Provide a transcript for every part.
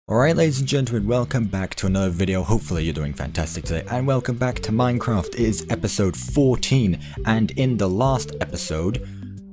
Alright ladies and gentlemen, welcome back to another video. Hopefully you're doing fantastic today, and welcome back to Minecraft. It is episode 14, and in the last episode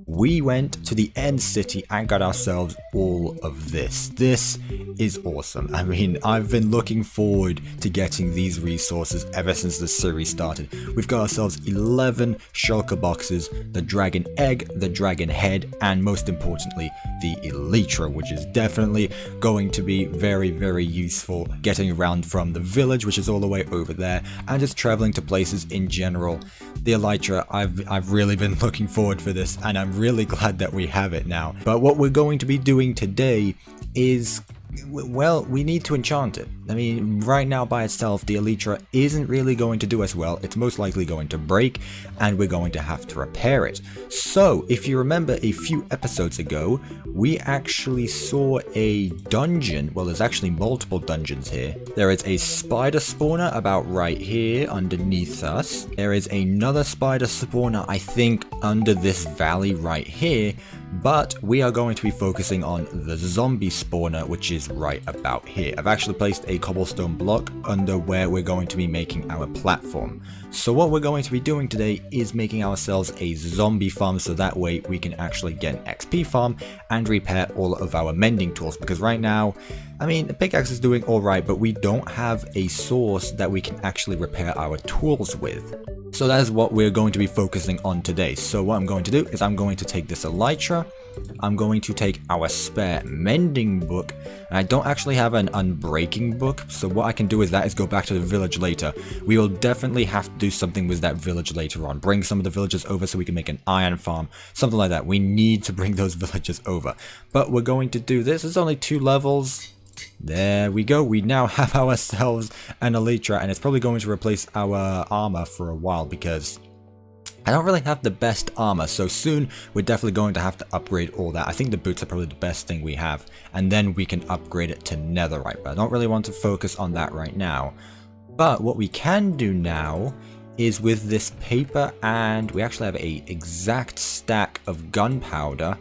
we went to the end city and got ourselves all of this. This is awesome. I mean, I've been looking forward to getting these resources ever since the series started. We've got ourselves 11 shulker boxes, the dragon egg, the dragon head, and most importantly, the elytra, which is definitely going to be very useful getting around from the village, which is all the way over there, and just traveling to places in general. The elytra, I've really been looking forward for this, and I'm really glad that we have it now. But what we're going to be doing today is, well, we need to enchant it. I mean, right now by itself, the elytra isn't really going to do us well. It's most likely going to break, and we're going to have to repair it. So, if you remember a few episodes ago, we actually saw a dungeon. Well, there's actually multiple dungeons here. There is a spider spawner about right here underneath us. There is another spider spawner, I think, under this valley right here. But we are going to be focusing on the zombie spawner, which is right about here. I've actually placed a cobblestone block under where we're going to be making our platform. So what we're going to be doing today is making ourselves a zombie farm, so that way we can actually get an XP farm and repair all of our mending tools. Because right now, I mean, the pickaxe is doing alright, but we don't have a source that we can actually repair our tools with. So that is what we're going to be focusing on today. So what I'm going to do is I'm going to take this elytra, I'm going to take our spare mending book, and I don't actually have an unbreaking book, so what I can do with that is go back to the village later. We will definitely have to do something with that village later on. Bring some of the villagers over so we can make an iron farm, something like that. We need to bring those villagers over. But we're going to do this. It's only 2 levels. There we go. We now have ourselves an elytra, and it's probably going to replace our armor for a while because I don't really have the best armor, so soon we're definitely going to have to upgrade all that. I think the boots are probably the best thing we have, and then we can upgrade it to netherite, but I don't really want to focus on that right now. But what we can do now is with this paper, and we actually have a exact stack of gunpowder,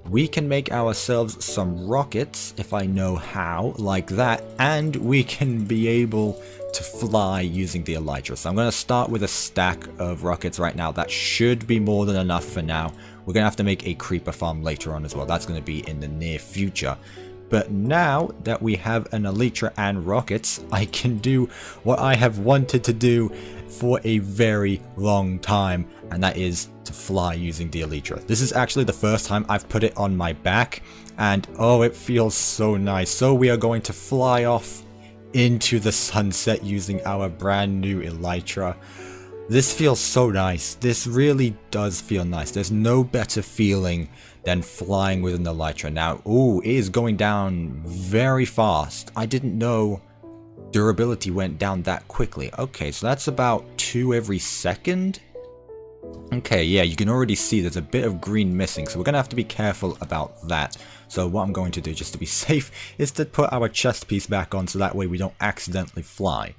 we can make ourselves some rockets, if I know how, like that, and we can be able to fly using the elytra. So I'm going to start with a stack of rockets right now. That should be more than enough for now. We're going to have to make a creeper farm later on as well. That's going to be in the near future. But now that we have an elytra and rockets, I can do what I have wanted to do for a very long time, and that is to fly using the elytra. This is actually the first time I've put it on my back, and oh, it feels so nice. So we are going to fly off into the sunset using our brand new elytra. This feels so nice. This really does feel nice. There's no better feeling than flying with an elytra. Now, ooh, it is going down very fast. I didn't know durability went down that quickly. Okay, so that's about 2 every second. Okay, yeah, you can already see there's a bit of green missing, so we're going to have to be careful about that. So what I'm going to do, just to be safe, is to put our chest piece back on so that way we don't accidentally fly.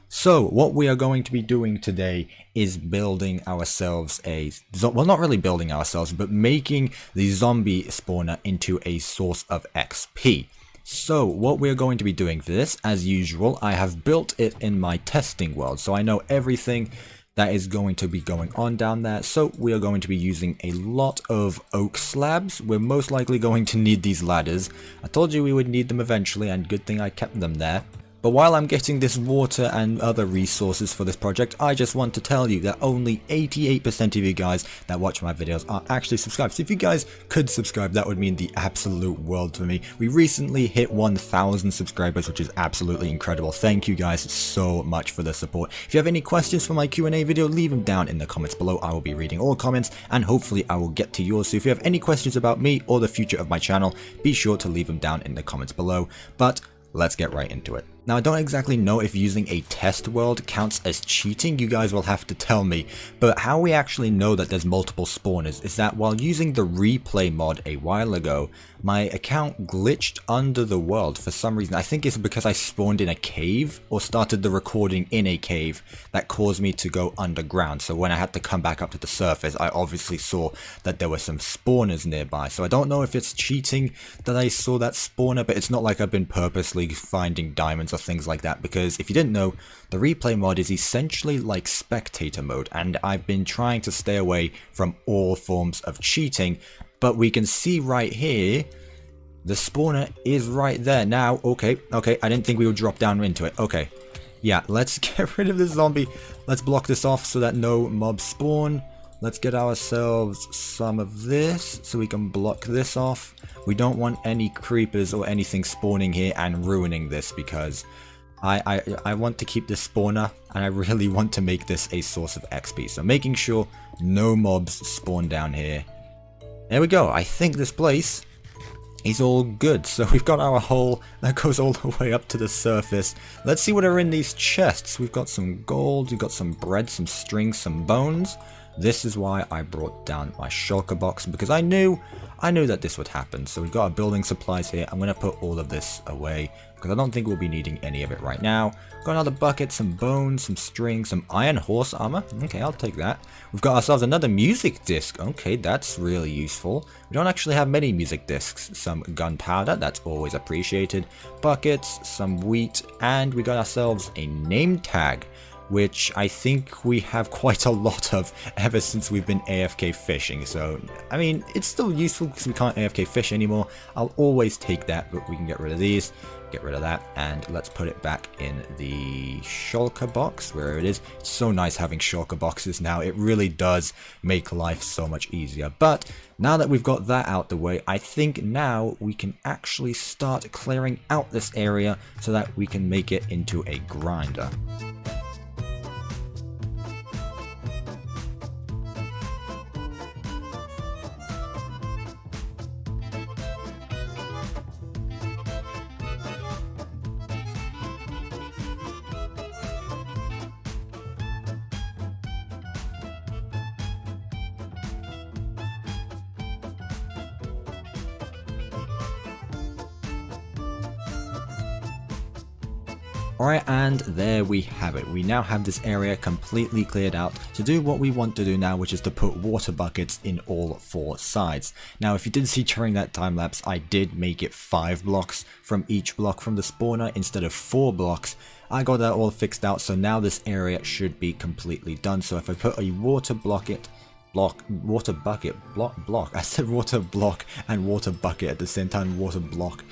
So what we are going to be doing today is building ourselves a, well, not really building ourselves, but making the zombie spawner into a source of XP. So what we're going to be doing for this, as usual, I have built it in my testing world, so I know everything that is going to be going on down there. So we are going to be using a lot of oak slabs. We're most likely going to need these ladders. I told you we would need them eventually, and good thing I kept them there. But while I'm getting this water and other resources for this project, I just want to tell you that only 88% of you guys that watch my videos are actually subscribed. So if you guys could subscribe, that would mean the absolute world to me. We recently hit 1,000 subscribers, which is absolutely incredible. Thank you guys so much for the support. If you have any questions for my Q&A video, leave them down in the comments below. I will be reading all comments, and hopefully I will get to yours. So if you have any questions about me or the future of my channel, be sure to leave them down in the comments below. But let's get right into it. Now, I don't exactly know if using a test world counts as cheating, you guys will have to tell me, but how we actually know that there's multiple spawners is that while using the replay mod a while ago, my account glitched under the world for some reason. I think it's because I spawned in a cave or started the recording in a cave that caused me to go underground. So when I had to come back up to the surface, I obviously saw that there were some spawners nearby. So I don't know if it's cheating that I saw that spawner, but it's not like I've been purposely finding diamonds or things like that, because if you didn't know, the replay mod is essentially like spectator mode, and I've been trying to stay away from all forms of cheating. But we can see right here, the spawner is right there. Now, okay, I didn't think we would drop down into it. Okay, yeah, let's get rid of this zombie. Let's block this off so that no mobs spawn. Let's get ourselves some of this so we can block this off. We don't want any creepers or anything spawning here and ruining this, because I want to keep this spawner, and I really want to make this a source of XP. So making sure no mobs spawn down here. There we go. I think this place is all good. So we've got our hole that goes all the way up to the surface. Let's see what are in these chests. We've got some gold, we've got some bread, some string, some bones. This is why I brought down my shulker box, because I knew that this would happen. So we've got our building supplies here. I'm going to put all of this away because I don't think we'll be needing any of it right now. Got another bucket, some bones, some string, some iron horse armor. Okay, I'll take that. We've got ourselves another music disc. Okay, that's really useful. We don't actually have many music discs. Some gunpowder, that's always appreciated. Buckets, some wheat, and we got ourselves a name tag, which I think we have quite a lot of ever since we've been AFK fishing. So, I mean, it's still useful because we can't AFK fish anymore. I'll always take that, but we can get rid of these, get rid of that, and let's put it back in the shulker box, where it is. It's so nice having shulker boxes now. It really does make life so much easier. But now that we've got that out the way, I think now we can actually start clearing out this area so that we can make it into a grinder. Alright, and there we have it. We now have this area completely cleared out to do what we want to do now, which is to put water buckets in all 4 sides. Now, if you did see during that time lapse, I did make it 5 blocks from each block from the spawner instead of 4 blocks. I got that all fixed out, so now this area should be completely done. So if I put a water bucket block and water bucket at the same time, water block.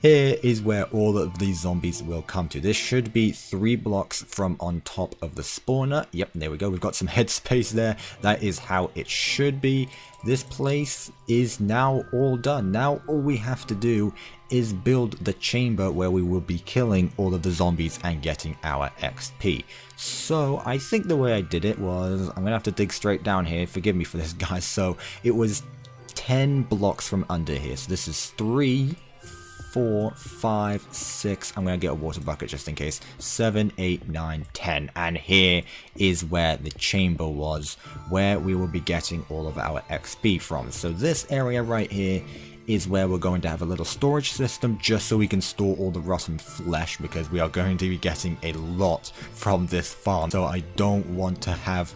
Here is where all of these zombies will come to. This should be 3 blocks from on top of the spawner. Yep, there we go. We've got some headspace there. That is how it should be. This place is now all done. Now all we have to do is build the chamber where we will be killing all of the zombies and getting our XP. So I think the way I did it was, I'm going to have to dig straight down here. Forgive me for this, guys. So it was 10 blocks from under here. So this is 3, 4, 5, 6, I'm going to get a water bucket just in case, 7, 8, 9, 10, and here is where the chamber was, where we will be getting all of our XP from. So this area right here is where we're going to have a little storage system just so we can store all the rotten flesh, because we are going to be getting a lot from this farm. So I don't want to have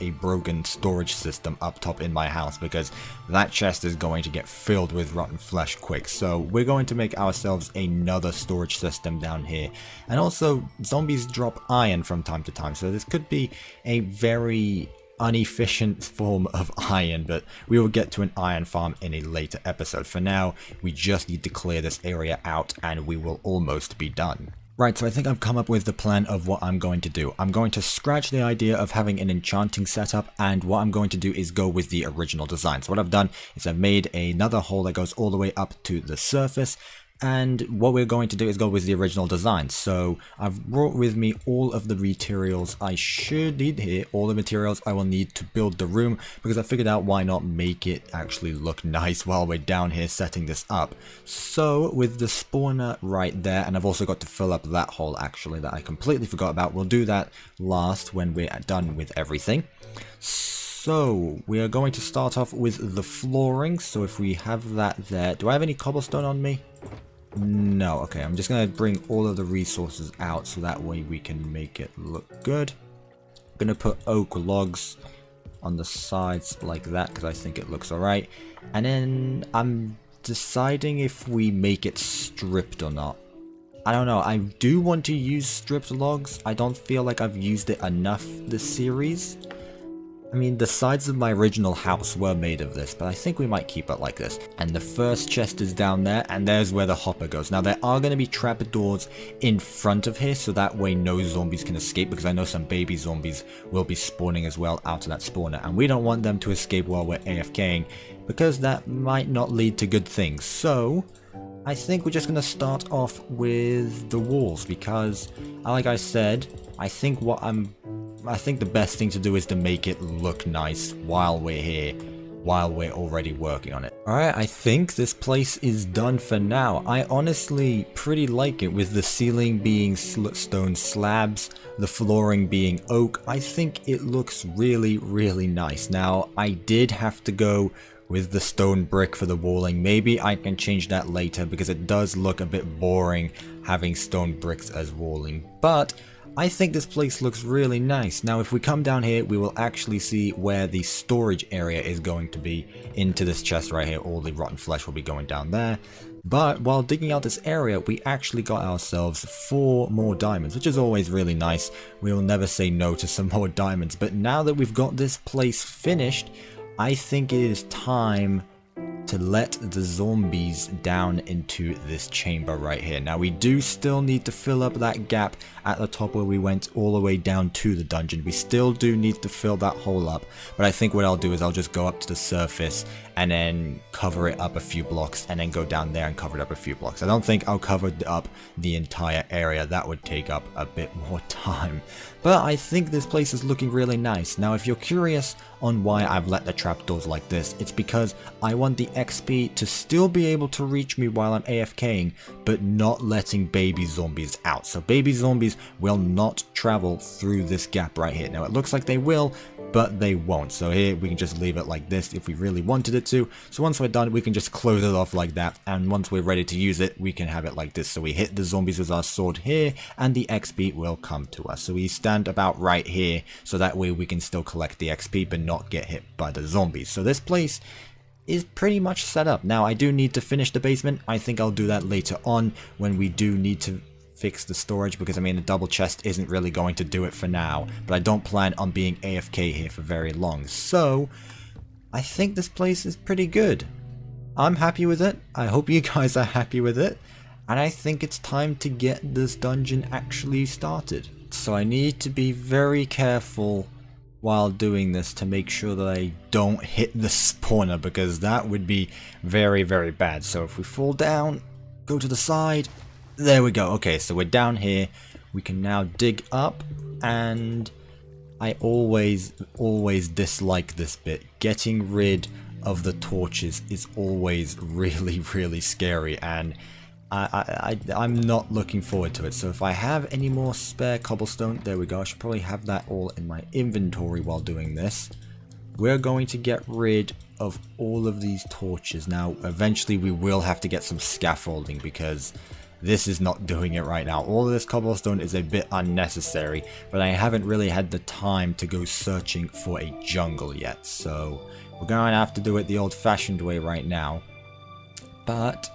a broken storage system up top in my house, because that chest is going to get filled with rotten flesh quick. So we're going to make ourselves another storage system down here. And also, zombies drop iron from time to time, so this could be a very inefficient form of iron, but we will get to an iron farm in a later episode. For now, we just need to clear this area out and we will almost be done. Right, so I think I've come up with the plan of what I'm going to do. I'm going to scratch the idea of having an enchanting setup, and what I'm going to do is go with the original design. So what I've done is I've made another hole that goes all the way up to the surface, And what we're going to do is go with the original design. So I've brought with me all of the materials I should need here, all the materials I will need to build the room, because I figured out why not make it actually look nice while we're down here setting this up. So with the spawner right there, and I've also got to fill up that hole actually that I completely forgot about. We'll do that last when we're done with everything. So we are going to start off with the flooring. So if we have that there, do I have any cobblestone on me? No. Okay, I'm just going to bring all of the resources out so that way we can make it look good. I'm going to put oak logs on the sides like that because I think it looks alright. And then I'm deciding if we make it stripped or not. I don't know. I do want to use stripped logs. I don't feel like I've used it enough this series. I mean, the sides of my original house were made of this, but I think we might keep it like this. And the first chest is down there, and there's where the hopper goes. Now, there are going to be trapdoors in front of here, so that way no zombies can escape, because I know some baby zombies will be spawning as well out of that spawner, and we don't want them to escape while we're AFKing, because that might not lead to good things. So I think we're just going to start off with the walls, because, like I said, I think the best thing to do is to make it look nice while we're here, while we're already working on it. Alright, I think this place is done for now. I honestly pretty like it, with the ceiling being stone slabs, the flooring being oak. I think it looks really, really nice. Now, I did have to go with the stone brick for the walling. Maybe I can change that later because it does look a bit boring having stone bricks as walling, but I think this place looks really nice. Now if we come down here, we will actually see where the storage area is going to be into this chest right here. All the rotten flesh will be going down there. But while digging out this area, we actually got ourselves 4 more diamonds, which is always really nice. We will never say no to some more diamonds. But now that we've got this place finished, I think it is time to let the zombies down into this chamber right here. Now we do still need to fill up that gap at the top where we went all the way down to the dungeon. We still do need to fill that hole up, but I think what I'll do is I'll just go up to the surface and then cover it up a few blocks and then go down there and cover it up a few blocks. I don't think I'll cover up the entire area. That would take up a bit more time. But I think this place is looking really nice. Now if you're curious on why I've let the trapdoors like this, it's because I want the XP to still be able to reach me while I'm AFKing, but not letting baby zombies out. So baby zombies will not travel through this gap right here. Now it looks like they will, but they won't. So here we can just leave it like this if we really wanted it to. So once we're done, we can just close it off like that, and once we're ready to use it, we can have it like this. So we hit the zombies with our sword here, and the XP will come to us. So we stand about right here, so that way we can still collect the XP but not get hit by the zombies. So this place is pretty much set up. Now I do need to finish the basement. I think I'll do that later on when we do need to fix the storage, because I mean the double chest isn't really going to do it for now, but I don't plan on being AFK here for very long. So I think this place is pretty good. I'm happy with it. I hope you guys are happy with it, and I think it's time to get this dungeon actually started. So I need to be very careful while doing this to make sure that I don't hit the spawner, because that would be very, very bad. So if we fall down, go to the side, there we go. Okay, so we're down here. We can now dig up, and I always dislike this bit. Getting rid of the torches is always really, really scary, and I'm not looking forward to it. So if I have any more spare cobblestone, there we go. I should probably have that all in my inventory while doing this. We're going to get rid of all of these torches. Now, eventually we will have to get some scaffolding, because this is not doing it right now. All of this cobblestone is a bit unnecessary, but I haven't really had the time to go searching for a jungle yet. So we're going to have to do it the old-fashioned way right now. But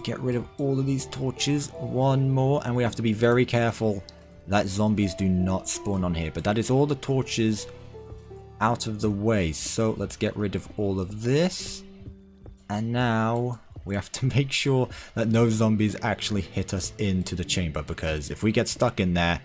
get rid of all of these torches. One more, and we have to be very careful that zombies do not spawn on here. But that is all the torches out of the way. So let's get rid of all of this. And now we have to make sure that no zombies actually hit us into the chamber, because if we get stuck in there,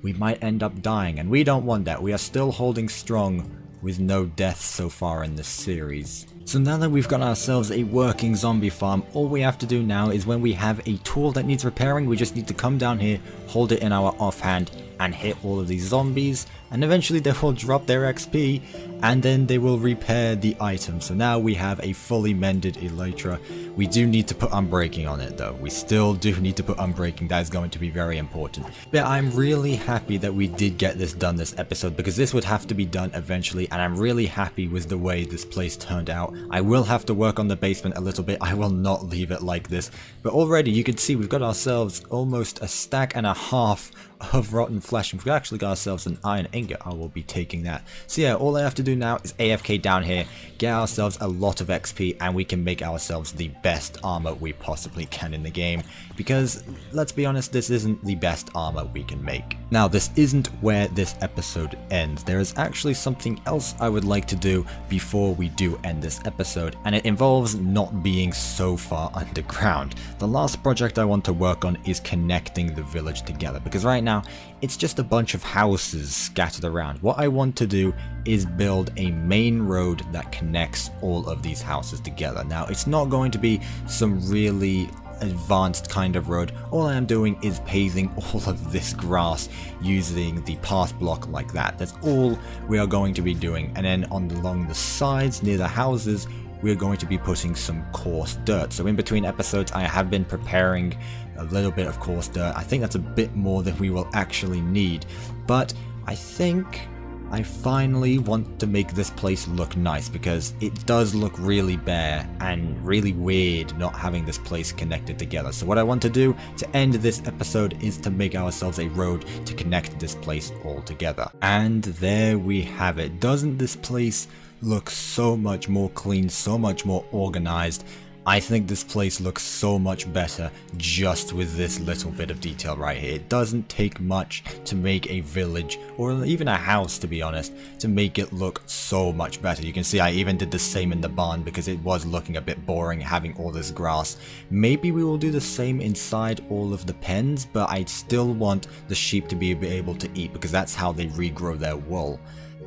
we might end up dying, and we don't want that. We are still holding strong with no deaths so far in this series. So now that we've got ourselves a working zombie farm, all we have to do now is when we have a tool that needs repairing, we just need to come down here, hold it in our offhand, and hit all of these zombies, and eventually they will drop their XP, and then they will repair the item. So now we have a fully mended elytra. We do need to put unbreaking on it though. We still do need to put unbreaking. That is going to be very important. But I'm really happy that we did get this done this episode, because this would have to be done eventually, and I'm really happy with the way this place turned out. I will have to work on the basement a little bit. I will not leave it like this. But already you can see we've got ourselves almost a stack and a half of rotten flesh, and we've actually got ourselves an iron ingot. I will be taking that. So yeah, all I have to do now is AFK down here, get ourselves a lot of XP, and we can make ourselves the best armor we possibly can in the game, because let's be honest, this isn't the best armor we can make. Now, this isn't where this episode ends. There is actually something else I would like to do before we do end this episode, and it involves not being so far underground. The last project I want to work on is connecting the village together, because right now it's just a bunch of houses scattered around. What I want to do is build a main road that connects all of these houses together. Now, it's not going to be some really advanced kind of road. All I am doing is paving all of this grass using the path block like that. That's all we are going to be doing. And then along the sides near the houses, we're going to be putting some coarse dirt. So in between episodes, I have been preparing a little bit of coarse dirt. I think that's a bit more than we will actually need, but I think I finally want to make this place look nice, because it does look really bare and really weird not having this place connected together. So what I want to do to end this episode is to make ourselves a road to connect this place all together. And there we have it. Doesn't this place look so much more clean, so much more organized? I think this place looks so much better just with this little bit of detail right here. It doesn't take much to make a village, or even a house to be honest, to make it look so much better. You can see I even did the same in the barn, because it was looking a bit boring having all this grass. Maybe we will do the same inside all of the pens, but I still want the sheep to be able to eat, because that's how they regrow their wool.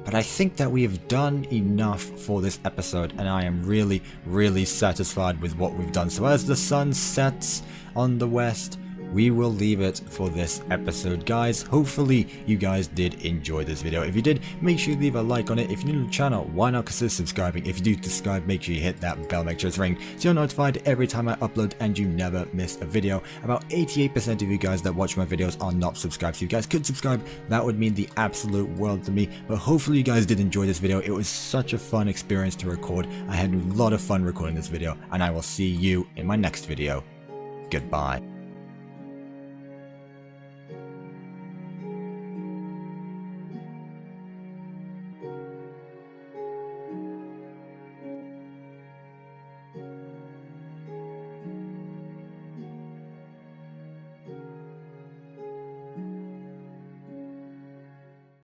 But I think that we have done enough for this episode, and I am really, really satisfied with what we've done. So as the sun sets on the west, we will leave it for this episode, guys. Hopefully you guys did enjoy this video. If you did, make sure you leave a like on it. If you're new to the channel, why not consider subscribing? If you do subscribe, make sure you hit that bell, make sure it's ring, so you're notified every time I upload and you never miss a video. About 88% of you guys that watch my videos are not subscribed, so you guys could subscribe. That would mean the absolute world to me. But hopefully you guys did enjoy this video. It was such a fun experience to record. I had a lot of fun recording this video, and I will see you in my next video. Goodbye.